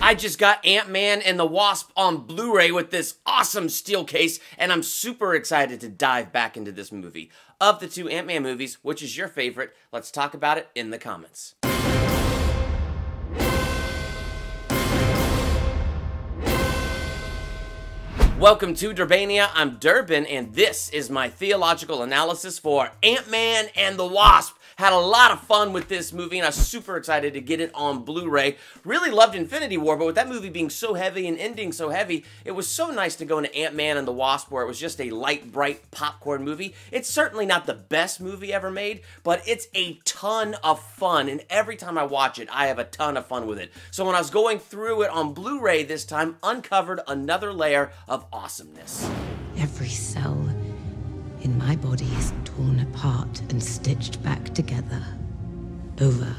I just got Ant-Man and the Wasp on Blu-ray with this awesome steel case, and I'm super excited to dive back into this movie. Of the two Ant-Man movies, which is your favorite? Let's talk about it in the comments. Welcome to Durbania. I'm Durbin, and this is my theological analysis for Ant-Man and the Wasp. Had a lot of fun with this movie, and I was super excited to get it on Blu-ray. Really loved Infinity War, but with that movie being so heavy and ending so heavy, it was so nice to go into Ant-Man and the Wasp, where it was just a light, bright popcorn movie. It's certainly not the best movie ever made, but it's a ton of fun, and every time I watch it, I have a ton of fun with it. So when I was going through it on Blu-ray this time, uncovered another layer of awesomeness. Every cell in my body is torn apart and stitched back together over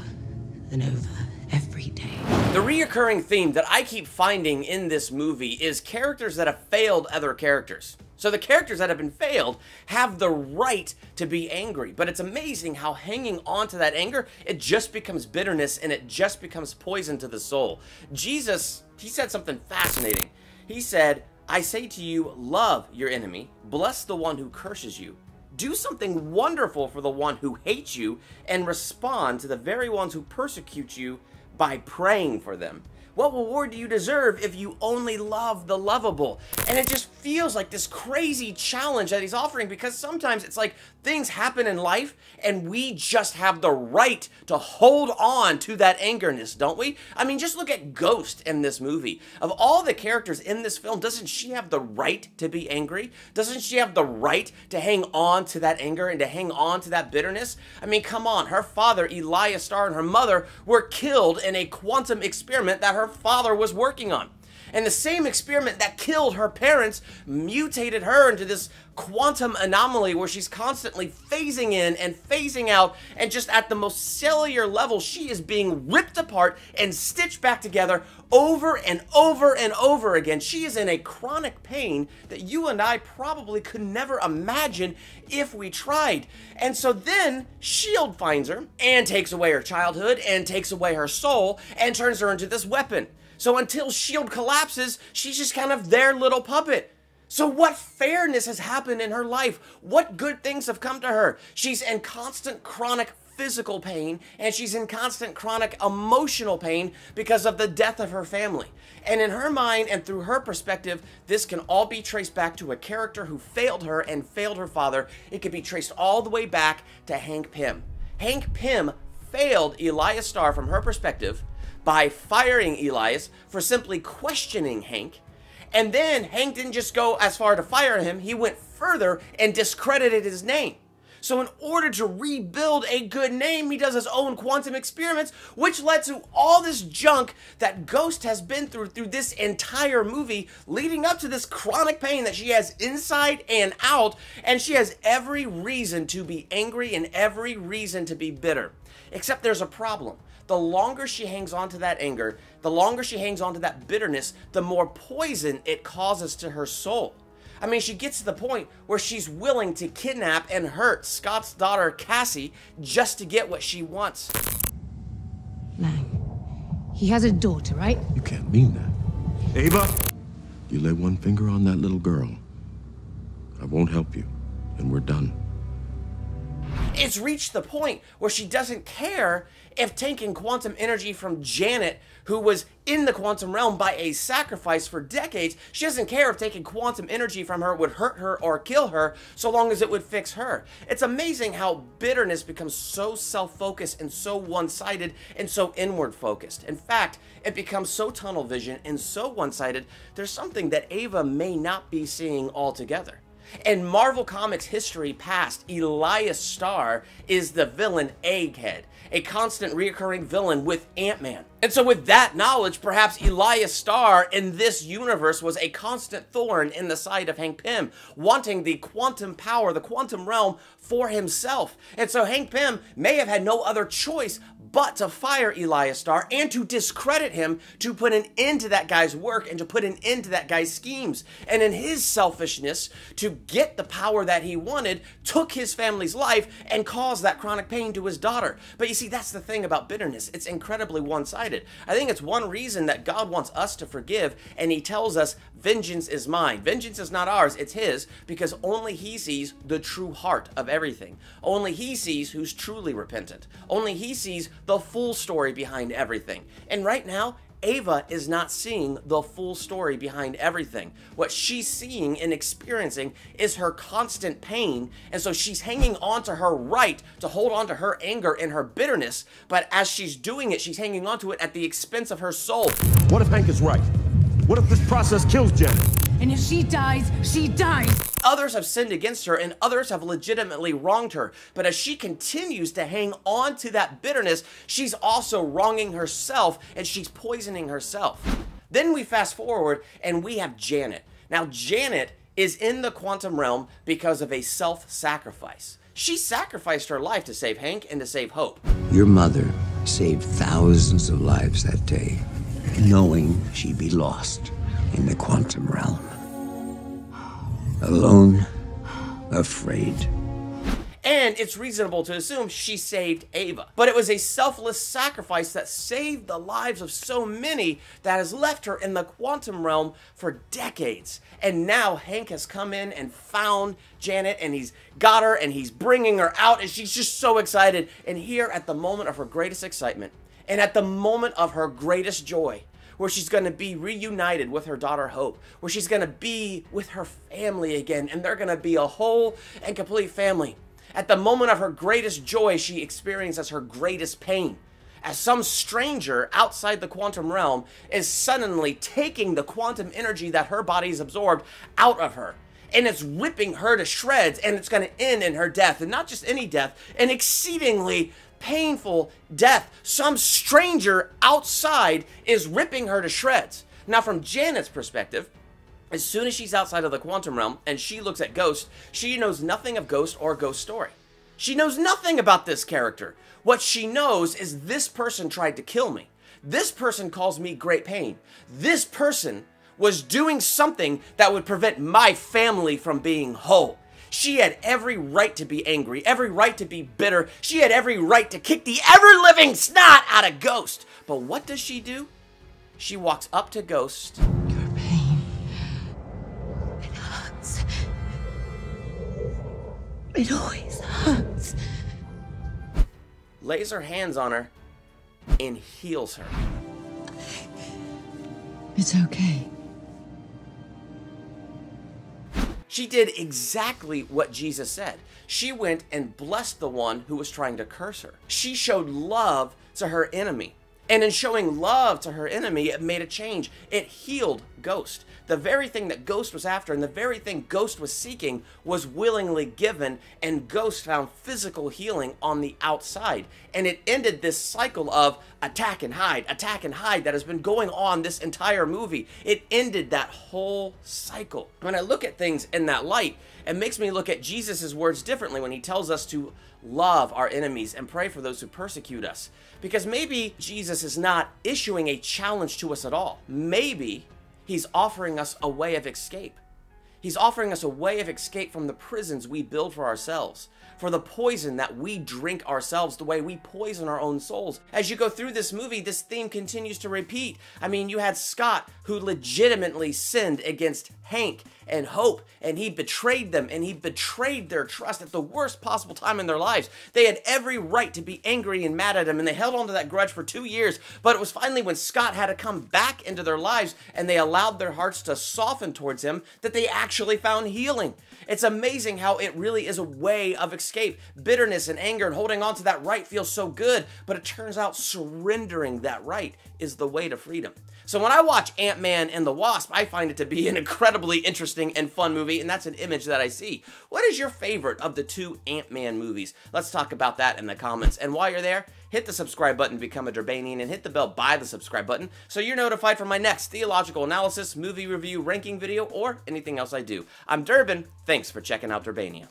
and over every day. The reoccurring theme that I keep finding in this movie is characters that have failed other characters. So the characters that have been failed have the right to be angry, but it's amazing how hanging on to that anger, it just becomes bitterness and it just becomes poison to the soul. Jesus, he said something fascinating. He said, I say to you, love your enemy, bless the one who curses you, do something wonderful for the one who hates you, and respond to the very ones who persecute you by praying for them. What reward do you deserve if you only love the lovable? And it just feels like this crazy challenge that he's offering, because sometimes it's like things happen in life and we just have the right to hold on to that angerness, don't we? I mean, just look at Ghost in this movie. Of all the characters in this film, doesn't she have the right to be angry? Doesn't she have the right to hang on to that anger and to hang on to that bitterness? I mean, come on. Her father, Elias Starr, and her mother were killed in a quantum experiment that her father was working on. And the same experiment that killed her parents mutated her into this quantum anomaly where she's constantly phasing in and phasing out, and just at the most cellular level, she is being ripped apart and stitched back together over and over and over again. She is in a chronic pain that you and I probably could never imagine if we tried. And so then S.H.I.E.L.D. finds her and takes away her childhood and takes away her soul and turns her into this weapon. So until S.H.I.E.L.D. collapses, she's just kind of their little puppet. So what fairness has happened in her life? What good things have come to her? She's in constant chronic physical pain, and she's in constant chronic emotional pain because of the death of her family. And in her mind and through her perspective, this can all be traced back to a character who failed her and failed her father. It can be traced all the way back to Hank Pym. Hank Pym failed Elias Starr from her perspective by firing Elias for simply questioning Hank. And then Hank didn't just go as far to fire him, he went further and discredited his name. So in order to rebuild a good name, he does his own quantum experiments, which led to all this junk that Ghost has been through this entire movie, leading up to this chronic pain that she has inside and out, and she has every reason to be angry and every reason to be bitter. Except there's a problem. The longer she hangs on to that anger, the longer she hangs on to that bitterness, the more poison it causes to her soul. I mean, she gets to the point where she's willing to kidnap and hurt Scott's daughter, Cassie, just to get what she wants. Lang, he has a daughter, right? You can't mean that. Ava! You lay one finger on that little girl, I won't help you, and we're done. It's reached the point where she doesn't care if taking quantum energy from Janet, who was in the quantum realm by a sacrifice for decades, she doesn't care if taking quantum energy from her would hurt her or kill her, so long as it would fix her. It's amazing how bitterness becomes so self-focused and so one-sided and so inward-focused. In fact, it becomes so tunnel vision and so one-sided, there's something that Ava may not be seeing altogether. In Marvel Comics history past, Elias Starr is the villain Egghead, a constant reoccurring villain with Ant-Man. And so with that knowledge, perhaps Elias Starr in this universe was a constant thorn in the side of Hank Pym, wanting the quantum power, the quantum realm for himself. And so Hank Pym may have had no other choice but to fire Elias Starr and to discredit him, to put an end to that guy's work and to put an end to that guy's schemes. And in his selfishness, to get the power that he wanted, took his family's life and caused that chronic pain to his daughter. But you see, that's the thing about bitterness. It's incredibly one-sided. I think it's one reason that God wants us to forgive, and he tells us, vengeance is mine. Vengeance is not ours, it's his, because only he sees the true heart of everything. Only he sees who's truly repentant. Only he sees the full story behind everything. And right now, Ava is not seeing the full story behind everything. What she's seeing and experiencing is her constant pain, and so she's hanging on to her right to hold on to her anger and her bitterness, but as she's doing it, she's hanging on to it at the expense of her soul. What if Hank is right? What if this process kills Janet? And if she dies, she dies. Others have sinned against her, and others have legitimately wronged her. But as she continues to hang on to that bitterness, she's also wronging herself, and she's poisoning herself. Then we fast forward, and we have Janet. Now, Janet is in the quantum realm because of a self-sacrifice. She sacrificed her life to save Hank and to save Hope. Your mother saved thousands of lives that day, knowing she'd be lost in the quantum realm. Alone, afraid. And it's reasonable to assume she saved Ava. But it was a selfless sacrifice that saved the lives of so many that has left her in the quantum realm for decades. And now Hank has come in and found Janet, and he's got her, and he's bringing her out, and she's just so excited. And here at the moment of her greatest excitement, and at the moment of her greatest joy, where she's going to be reunited with her daughter Hope, where she's going to be with her family again, and they're going to be a whole and complete family. At the moment of her greatest joy, she experiences her greatest pain, as some stranger outside the quantum realm is suddenly taking the quantum energy that her body's absorbed out of her. And it's ripping her to shreds, and it's going to end in her death. And not just any death, an exceedingly painful death. Some stranger outside is ripping her to shreds. Now, from Janet's perspective, as soon as she's outside of the quantum realm and she looks at Ghost, she knows nothing of Ghost or Ghost story. She knows nothing about this character. What she knows is this person tried to kill me. This person caused me great pain. This person was doing something that would prevent my family from being whole. She had every right to be angry, every right to be bitter. She had every right to kick the ever-living snot out of Ghost. But what does she do? She walks up to Ghost. Your pain. It hurts. It always hurts. Lays her hands on her and heals her. It's okay. She did exactly what Jesus said. She went and blessed the one who was trying to curse her. She showed love to her enemy. And in showing love to her enemy, it made a change. It healed Ghost. The very thing that Ghost was after and the very thing Ghost was seeking was willingly given, and Ghost found physical healing on the outside. And it ended this cycle of attack and hide that has been going on this entire movie. It ended that whole cycle. When I look at things in that light, it makes me look at Jesus' words differently when he tells us to love our enemies and pray for those who persecute us. Because maybe Jesus is not issuing a challenge to us at all. Maybe he's offering us a way of escape. He's offering us a way of escape from the prisons we build for ourselves, for the poison that we drink ourselves, the way we poison our own souls. As you go through this movie, this theme continues to repeat. I mean, you had Scott, who legitimately sinned against Hank and Hope, and he betrayed them, and he betrayed their trust at the worst possible time in their lives. They had every right to be angry and mad at him, and they held on to that grudge for 2 years, but it was finally when Scott had to come back into their lives and they allowed their hearts to soften towards him that they actually found healing. It's amazing how it really is a way of escape. Bitterness and anger and holding on to that right feels so good, but it turns out surrendering that right is the way to freedom. So when I watch Ant-Man and the Wasp, I find it to be an incredibly interesting and fun movie, and that's an image that I see. What is your favorite of the two Ant-Man movies? Let's talk about that in the comments. And while you're there, hit the subscribe button to become a Durbanian, and hit the bell by the subscribe button so you're notified for my next theological analysis, movie review, ranking video, or anything else I do. I'm Durbin. Thanks for checking out Durbania.